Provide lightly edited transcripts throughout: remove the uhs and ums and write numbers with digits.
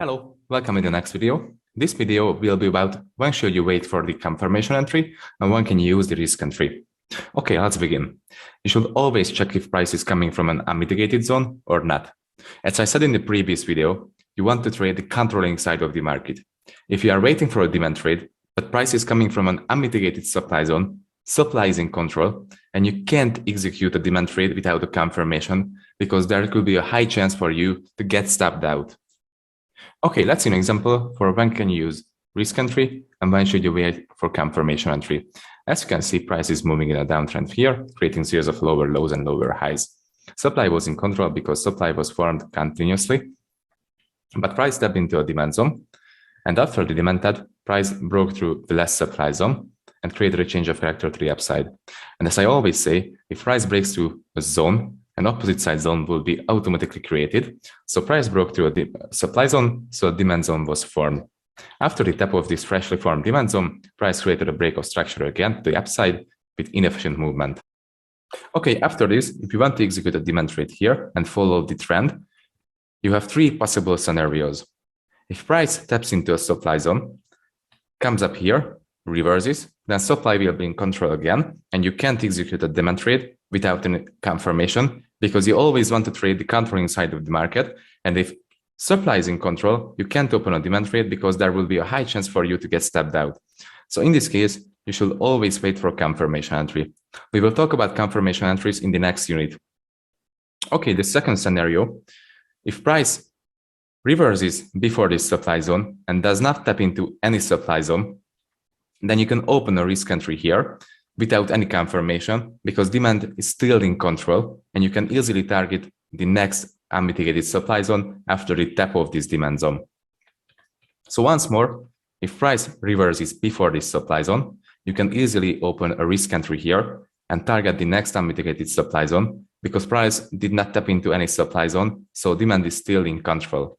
Hello, welcome in the next video. This video will be about when should you wait for the confirmation entry and when can you use the risk entry. Okay, let's begin. You should always check if price is coming from an unmitigated zone or not. As I said in the previous video, you want to trade the controlling side of the market. If you are waiting for a demand trade, but price is coming from an unmitigated supply zone, supply is in control, and you can't execute a demand trade without a confirmation because there could be a high chance for you to get stopped out. Okay, let's see an example for when can you use risk entry and when should you wait for confirmation entry. As you can see, price is moving in a downtrend here, creating series of lower lows and lower highs. Supply was in control because supply was formed continuously, but price tapped into a demand zone. And after the demand tap, price broke through the last supply zone and created a change of character to the upside. And as I always say, if price breaks through a zone, an opposite side zone will be automatically created. So price broke through a supply zone, so a demand zone was formed. After the tap of this freshly formed demand zone, price created a break of structure again to the upside with inefficient movement. Okay, after this, if you want to execute a demand trade here and follow the trend, you have three possible scenarios. If price taps into a supply zone, comes up here, reverses, then supply will be in control again, and you can't execute a demand trade without any confirmation because you always want to trade the controlling side of the market. And if supply is in control, you can't open a demand trade because there will be a high chance for you to get stepped out. So in this case, you should always wait for confirmation entry. We will talk about confirmation entries in the next unit. Okay, the second scenario, if price reverses before this supply zone and does not tap into any supply zone, then you can open a risk entry here without any confirmation because demand is still in control and you can easily target the next unmitigated supply zone after the tap of this demand zone. So once more, if price reverses before this supply zone, you can easily open a risk entry here and target the next unmitigated supply zone because price did not tap into any supply zone, so demand is still in control.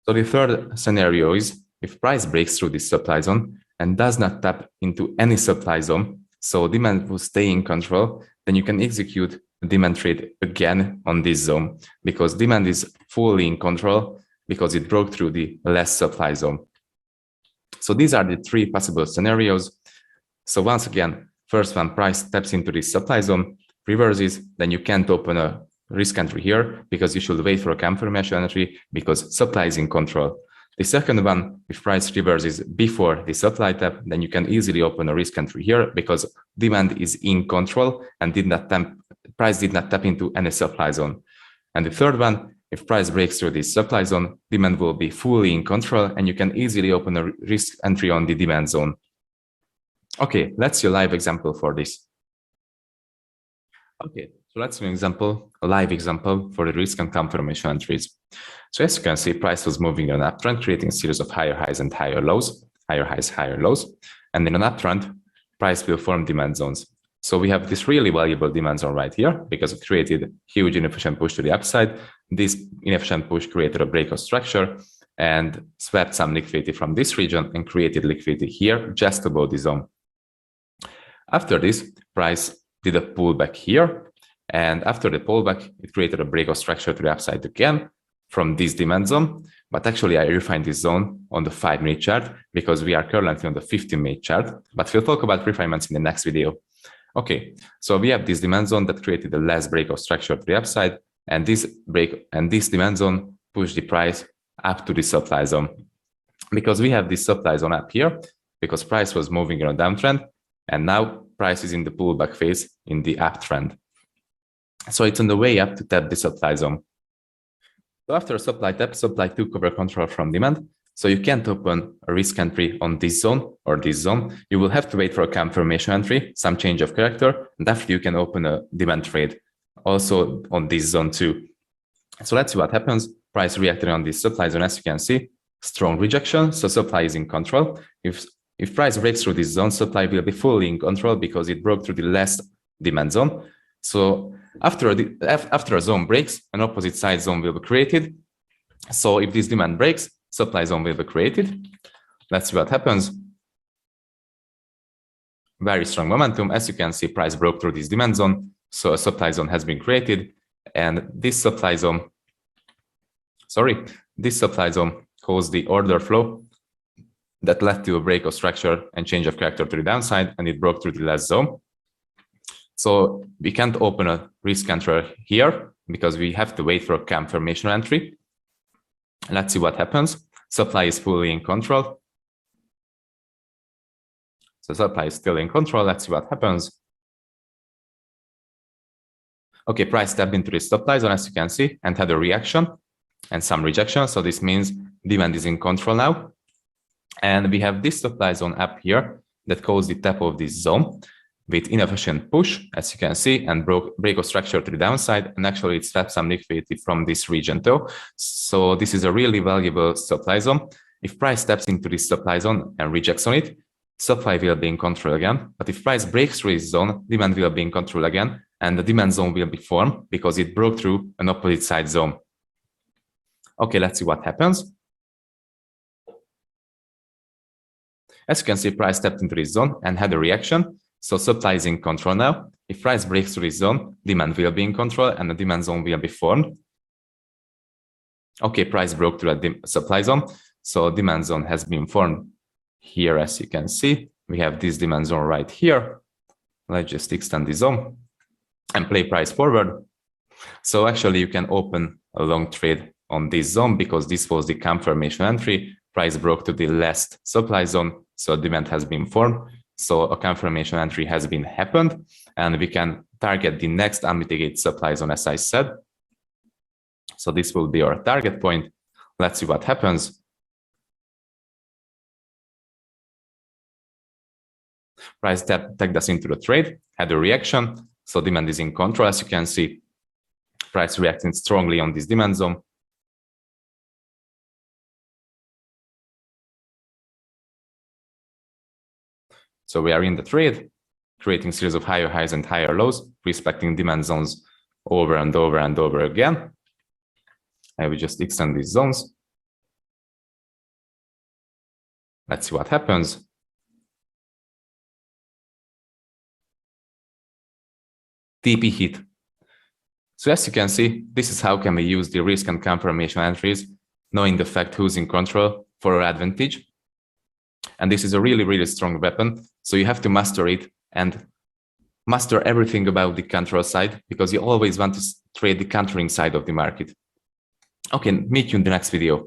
So the third scenario is if price breaks through this supply zone and does not tap into any supply zone, so demand will stay in control, then you can execute a demand trade again on this zone because demand is fully in control because it broke through the last supply zone. So these are the three possible scenarios. So once again, first one, price taps into this supply zone, reverses, then you can't open a risk entry here because you should wait for a confirmation entry because supply is in control. The second one, if price reverses before the supply tap, then you can easily open a risk entry here because demand is in control and price did not tap into any supply zone. And the third one, if price breaks through this supply zone, demand will be fully in control and you can easily open a risk entry on the demand zone. Okay, let's see a live example for this. Okay, so let's see an example, a live example for the risk and confirmation entries. So as you can see, price was moving in an uptrend, creating a series of higher highs and higher lows, higher highs, higher lows. And in an uptrend, price will form demand zones. So we have this really valuable demand zone right here because it created huge inefficient push to the upside. This inefficient push created a break of structure and swept some liquidity from this region and created liquidity here just above the zone. After this, price did a pullback here. And after the pullback, it created a break of structure to the upside again from this demand zone. But actually, I refined this zone on the 5-minute chart because we are currently on the 15-minute chart. But we'll talk about refinements in the next video. Okay, so we have this demand zone that created the last break of structure to the upside. And this break and this demand zone pushed the price up to the supply zone. Because we have this supply zone up here, because price was moving in a downtrend. And now price is in the pullback phase in the uptrend. So it's on the way up to tap the supply zone. So after a supply tap, supply took over control from demand. So you can't open a risk entry on this zone or this zone. You will have to wait for a confirmation entry, some change of character, and after you can open a demand trade also on this zone too. So let's see what happens. Price reacted on this supply zone, as you can see, strong rejection. So supply is in control. If price breaks through this zone, supply will be fully in control because it broke through the last demand zone. So after a zone breaks, an opposite side zone will be created. So if this demand breaks, supply zone will be created. Let's see what happens. Very strong momentum. As you can see, price broke through this demand zone. So a supply zone has been created. And this supply zone, This supply zone caused the order flow that led to a break of structure and change of character to the downside, and it broke through the last zone. So we can't open a risk entry here because we have to wait for a confirmation entry. Let's see what happens. Supply is fully in control. So supply is still in control. Let's see what happens. Okay, price stepped into the supply zone, as you can see, and had a reaction and some rejection. So this means demand is in control now. And we have this supply zone up here that caused the tap of this zone with inefficient push, as you can see, and break of structure to the downside. And actually it swapped some liquidity from this region too. So this is a really valuable supply zone. If price steps into this supply zone and rejects on it, supply will be in control again. But if price breaks through this zone, demand will be in control again, and the demand zone will be formed because it broke through an opposite side zone. Okay, let's see what happens. As you can see, price stepped into this zone and had a reaction. So supply is in control now. If price breaks through this zone, demand will be in control and the demand zone will be formed. Okay, price broke through a supply zone. So demand zone has been formed here, as you can see. We have this demand zone right here. Let's just extend the zone and play price forward. So actually you can open a long trade on this zone because this was the confirmation entry. Price broke to the last supply zone. So demand has been formed. So a confirmation entry has been happened, and we can target the next unmitigated supply zone, as I said. So this will be our target point. Let's see what happens. Price tagged us into the trade, had a reaction. So demand is in control, as you can see. Price reacting strongly on this demand zone. So we are in the trade, creating series of higher highs and higher lows, respecting demand zones over and over and over again. I will just extend these zones. Let's see what happens. TP hit. So as you can see, this is how can we use the risk and confirmation entries, knowing the fact who's in control for our advantage. And this is a really, really strong weapon. So you have to master it and master everything about the control side, because you always want to trade the countering side of the market. Okay, meet you in the next video.